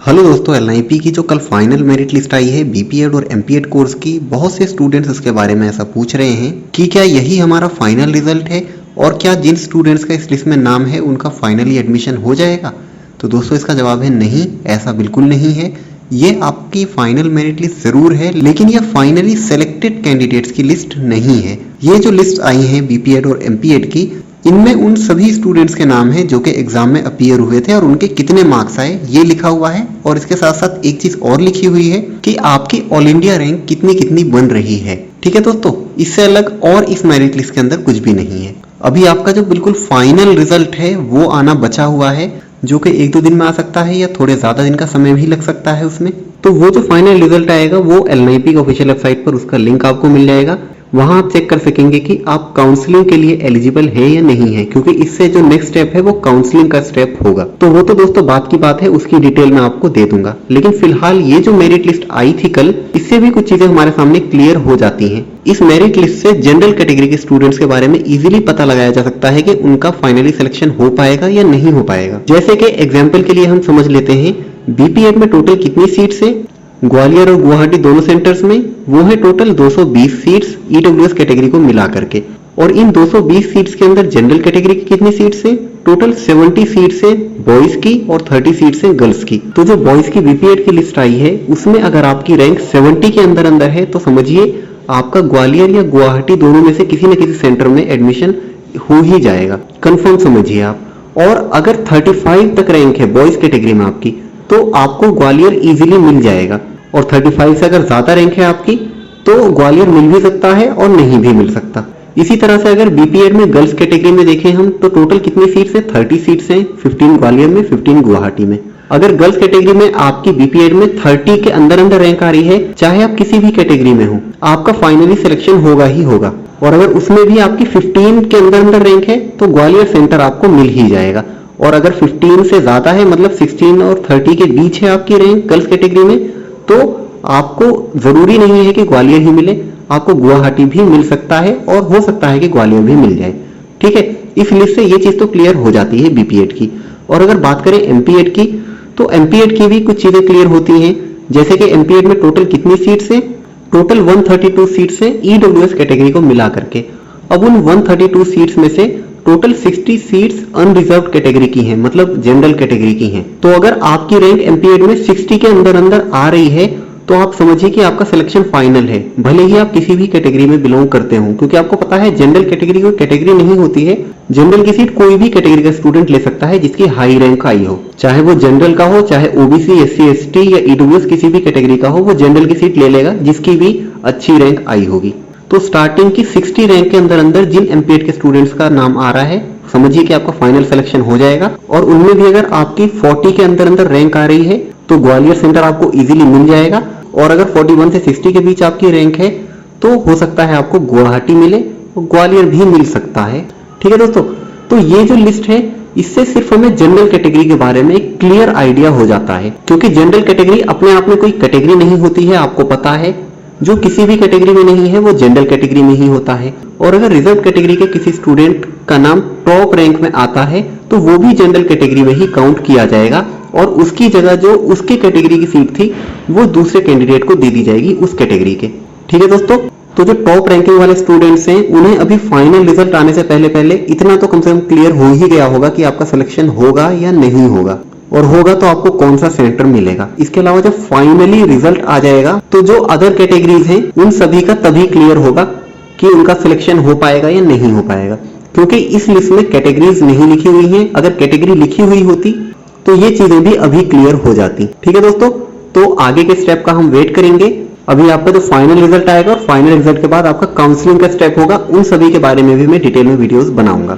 Hello दोस्तों, LIP की जो कल फाइनल मेरिट लिस्ट आई है बीपीएड और एमपीएड कोर्स की, बहुत से स्टूडेंट्स इसके बारे में ऐसा पूछ रहे हैं कि क्या यही हमारा फाइनल रिजल्ट है और क्या जिन स्टूडेंट्स का इस लिस्ट में नाम है उनका फाइनली एडमिशन हो जाएगा। तो दोस्तों इसका जवाब है नहीं, ऐसा बिल्कुल नहीं है। ये आपकी फाइनल मेरिट लिस्ट जरूर है, लेकिन यह फाइनली सेलेक्टेड कैंडिडेट्स की लिस्ट नहीं है। ये जो लिस्ट आई है बीपीएड और एमपीएड की, इनमें उन सभी स्टूडेंट्स के नाम हैं जो कि एग्जाम में अपीयर हुए थे और उनके कितने मार्क्स आए ये लिखा हुआ है। और इसके साथ साथ एक चीज और लिखी हुई है कि आपकी ऑल इंडिया रैंक कितनी कितनी बन रही है। ठीक है दोस्तों, इससे अलग और इस मेरिट लिस्ट के अंदर कुछ भी नहीं है। अभी आपका जो बिल्कुल फाइनल रिजल्ट है वो आना बचा हुआ है, जो कि 1-2 दिन में आ सकता है या थोड़े ज्यादा दिन का समय भी लग सकता है उसमें। तो वो जो फाइनल रिजल्ट आएगा वो एलआईपी की ऑफिशियल वेबसाइट पर उसका लिंक आपको मिल जाएगा। वहां आप चेक कर सकेंगे कि आप काउंसलिंग के लिए एलिजिबल है या नहीं है, क्योंकि इससे जो नेक्स्ट स्टेप है वो काउंसलिंग का स्टेप होगा। तो वो तो दोस्तों बात की बात है, उसकी डिटेल मैं आपको दे दूंगा। लेकिन फिलहाल ये जो मेरिट लिस्ट आई थी कल, इससे भी कुछ चीजें हमारे सामने क्लियर हो जाती हैं। इस मेरिट लिस्ट से जनरल कैटेगरी के स्टूडेंट्स के बारे में इजीली पता लगाया जा सकता है कि उनका फाइनली सिलेक्शन हो पाएगा या नहीं हो पाएगा। जैसे कि एग्जाम्पल के लिए हम समझ लेते हैं बीपीएड में टोटल कितनी सीट्स है, ग्वालियर और गुवाहाटी दोनों सेंटर्स में वो है टोटल 220 सीट्स ईडब्ल्यूएस कैटेगरी को मिला करके। और इन 220 सीट्स के अंदर जनरल कैटेगरी की कितनी सीट्स है, टोटल 70 सीट्स है बॉयज की और 30 सीट्स है गर्ल्स की। तो जो बॉयज की बीपीएड की लिस्ट आई है उसमें अगर आपकी रैंक 70 के अंदर है तो समझिए आपका ग्वालियर या गुवाहाटी दोनों में से किसी न किसी सेंटर में एडमिशन हो ही जाएगा, कंफर्म समझिए आप। और अगर 35 तक रैंक है बॉयज कैटेगरी में आपकी तो आपको ग्वालियर इजीली मिल जाएगा। और 35 से अगर ज्यादा रैंक है आपकी तो ग्वालियर मिल भी सकता है और नहीं भी मिल सकता। इसी तरह से अगर बीपीएड में गर्ल्स कैटेगरी में देखें हम तो टोटल कितनी सीट्स है, 30 सीट्स हैं, 15 ग्वालियर में, 15 गुवाहाटी में। अगर गर्ल्स कैटेगरी में आपकी बीपीएड में 30 के अंदर रैंक आ रही है, चाहे आप किसी भी कैटेगरी में हो, आपका फाइनली सिलेक्शन होगा ही होगा। और अगर उसमें भी आपकी 15 के अंदर रैंक है तो ग्वालियर सेंटर आपको मिल ही जाएगा। और अगर 15 से ज्यादा है, मतलब 16 और 30 के बीच है आपकी रैंक गर्ल्स कैटेगरी में, तो आपको जरूरी नहीं है कि ग्वालियर ही मिले, आपको गुवाहाटी भी मिल सकता है और हो सकता है कि ग्वालियर भी मिल जाए। ठीक है, इस लिस्ट से ये चीज तो क्लियर हो जाती है बीपीएड की। और अगर बात करें एमपीएड की, तो एमपीएड की भी कुछ चीजें क्लियर होती हैं। जैसे कि एमपीएड में टोटल कितनी सीट्स है, टोटल 132 सीट्स है ईडब्ल्यूएस कैटेगरी को मिला करके। अब उन 132 सीट्स में से टोटल 60 सीट्स अनरिजर्व कैटेगरी की हैं, मतलब जनरल कैटेगरी की हैं। तो अगर आपकी रैंक एमपीएड में 60 के अंदर आ रही है तो आप समझिए कि आपका सिलेक्शन फाइनल है, भले ही आप किसी भी कैटेगरी में बिलोंग करते हो। क्योंकि आपको पता है जनरल कैटेगरी कोई कैटेगरी नहीं होती है, जनरल की सीट कोई भी कैटेगरी का स्टूडेंट ले सकता है जिसकी हाई रैंक आई हो, चाहे वो जनरल का हो, चाहे ओबीसी, एससी, एसटी या ईडब्ल्यूएस किसी भी कैटेगरी का हो, वो जनरल की सीट ले लेगा जिसकी भी अच्छी रैंक आई होगी। तो स्टार्टिंग की 60 रैंक के अंदर जिन एमपीएड के स्टूडेंट्स का नाम आ रहा है, समझिए कि आपका फाइनल सिलेक्शन हो जाएगा। और उनमें भी अगर आपकी 40 के अंदर रैंक आ रही है तो ग्वालियर सेंटर आपको इजीली मिल जाएगा। और अगर 41 से 60 के बीच आपकी रैंक है तो हो सकता है आपको गुवाहाटी मिले, ग्वालियर भी मिल सकता है। ठीक है दोस्तों, तो ये जो लिस्ट है इससे सिर्फ हमें जनरल कैटेगरी के बारे में एक क्लियर आइडिया हो जाता है। क्योंकि जनरल कैटेगरी अपने आप में कोई कैटेगरी नहीं होती है, आपको पता है। जो किसी भी कैटेगरी में नहीं है वो जनरल कैटेगरी में ही होता है। और अगर रिजर्व कैटेगरी के किसी स्टूडेंट का नाम टॉप रैंक में आता है तो वो भी जनरल कैटेगरी में ही काउंट किया जाएगा और उसकी जगह जो उसके कैटेगरी की सीट थी वो दूसरे कैंडिडेट को दे दी जाएगी उस कैटेगरी के। ठीक है दोस्तों, तो जो टॉप रैंकिंग वाले स्टूडेंट्स हैं उन्हें अभी फाइनल रिजल्ट आने से पहले इतना तो कम से कम क्लियर हो ही गया होगा कि आपका सिलेक्शन होगा या नहीं होगा, और होगा तो आपको कौन सा सेंटर मिलेगा। इसके अलावा जब फाइनली रिजल्ट आ जाएगा तो जो अदर कैटेगरीज हैं उन सभी का तभी क्लियर होगा कि उनका सिलेक्शन हो पाएगा या नहीं हो पाएगा। क्योंकि इस लिस्ट में कैटेगरीज नहीं लिखी हुई हैं, अगर कैटेगरी लिखी हुई होती तो ये चीजें भी अभी क्लियर हो जाती। ठीक है दोस्तों, तो आगे के स्टेप का हम वेट करेंगे। अभी आपका जो फाइनल रिजल्ट आएगा और फाइनल रिजल्ट के बाद आपका काउंसलिंग का स्टेप होगा, उन सभी के बारे में भी मैं डिटेल में वीडियोस बनाऊंगा।